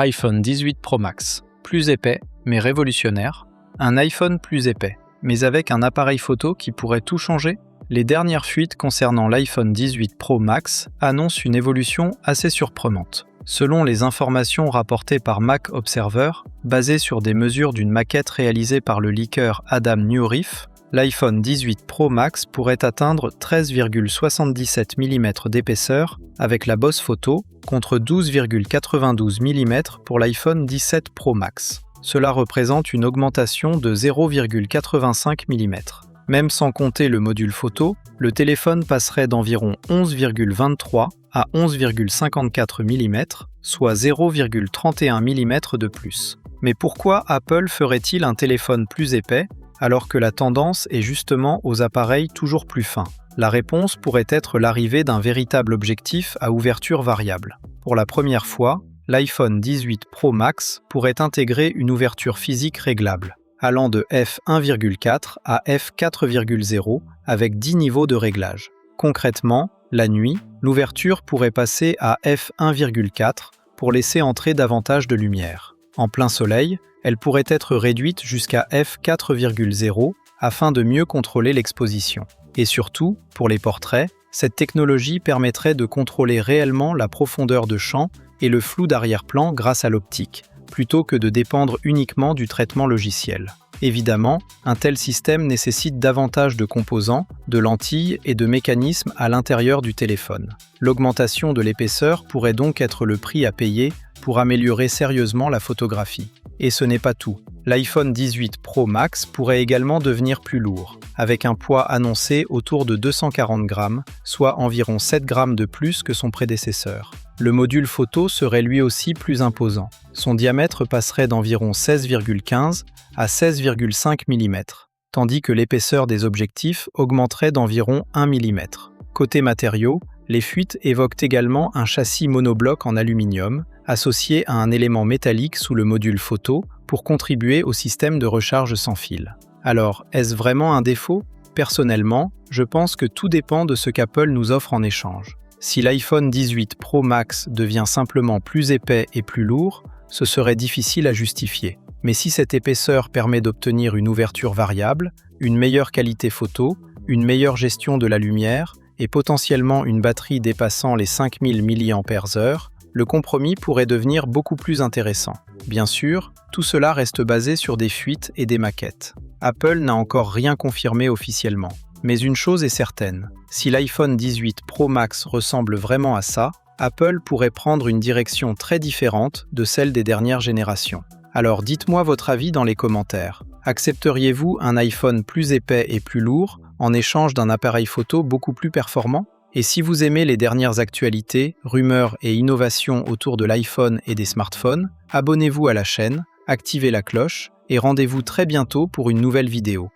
iPhone 18 Pro Max, plus épais mais révolutionnaire. Un iPhone plus épais, mais avec un appareil photo qui pourrait tout changer? Les dernières fuites concernant l'iPhone 18 Pro Max annoncent une évolution assez surprenante. Selon les informations rapportées par Mac Observer, basées sur des mesures d'une maquette réalisée par le leaker Adam Neuriff, l'iPhone 18 Pro Max pourrait atteindre 13,77 mm d'épaisseur avec la Boss Photo contre 12,92 mm pour l'iPhone 17 Pro Max. Cela représente une augmentation de 0,85 mm. Même sans compter le module photo, le téléphone passerait d'environ 11,23 à 11,54 mm, soit 0,31 mm de plus. Mais pourquoi Apple ferait-il un téléphone plus épais alors que la tendance est justement aux appareils toujours plus fins? La réponse pourrait être l'arrivée d'un véritable objectif à ouverture variable. Pour la première fois, l'iPhone 18 Pro Max pourrait intégrer une ouverture physique réglable, allant de f1,4 à f4,0 avec 10 niveaux de réglage. Concrètement, la nuit, l'ouverture pourrait passer à f1,4 pour laisser entrer davantage de lumière. En plein soleil, elle pourrait être réduite jusqu'à f4,0 afin de mieux contrôler l'exposition. Et surtout, pour les portraits, cette technologie permettrait de contrôler réellement la profondeur de champ et le flou d'arrière-plan grâce à l'optique, plutôt que de dépendre uniquement du traitement logiciel. Évidemment, un tel système nécessite davantage de composants, de lentilles et de mécanismes à l'intérieur du téléphone. L'augmentation de l'épaisseur pourrait donc être le prix à payer pour améliorer sérieusement la photographie. Et ce n'est pas tout. L'iPhone 18 Pro Max pourrait également devenir plus lourd, avec un poids annoncé autour de 240 grammes, soit environ 7 grammes de plus que son prédécesseur. Le module photo serait lui aussi plus imposant. Son diamètre passerait d'environ 16,15 à 16,5 mm, tandis que l'épaisseur des objectifs augmenterait d'environ 1 mm. Côté matériaux, les fuites évoquent également un châssis monobloc en aluminium, associé à un élément métallique sous le module photo pour contribuer au système de recharge sans fil. Alors, est-ce vraiment un défaut? Personnellement, je pense que tout dépend de ce qu'Apple nous offre en échange. Si l'iPhone 18 Pro Max devient simplement plus épais et plus lourd, ce serait difficile à justifier. Mais si cette épaisseur permet d'obtenir une ouverture variable, une meilleure qualité photo, une meilleure gestion de la lumière et potentiellement une batterie dépassant les 5000 mAh, le compromis pourrait devenir beaucoup plus intéressant. Bien sûr, tout cela reste basé sur des fuites et des maquettes. Apple n'a encore rien confirmé officiellement. Mais une chose est certaine, si l'iPhone 18 Pro Max ressemble vraiment à ça, Apple pourrait prendre une direction très différente de celle des dernières générations. Alors dites-moi votre avis dans les commentaires. Accepteriez-vous un iPhone plus épais et plus lourd en échange d'un appareil photo beaucoup plus performant? Et si vous aimez les dernières actualités, rumeurs et innovations autour de l'iPhone et des smartphones, abonnez-vous à la chaîne, activez la cloche et rendez-vous très bientôt pour une nouvelle vidéo.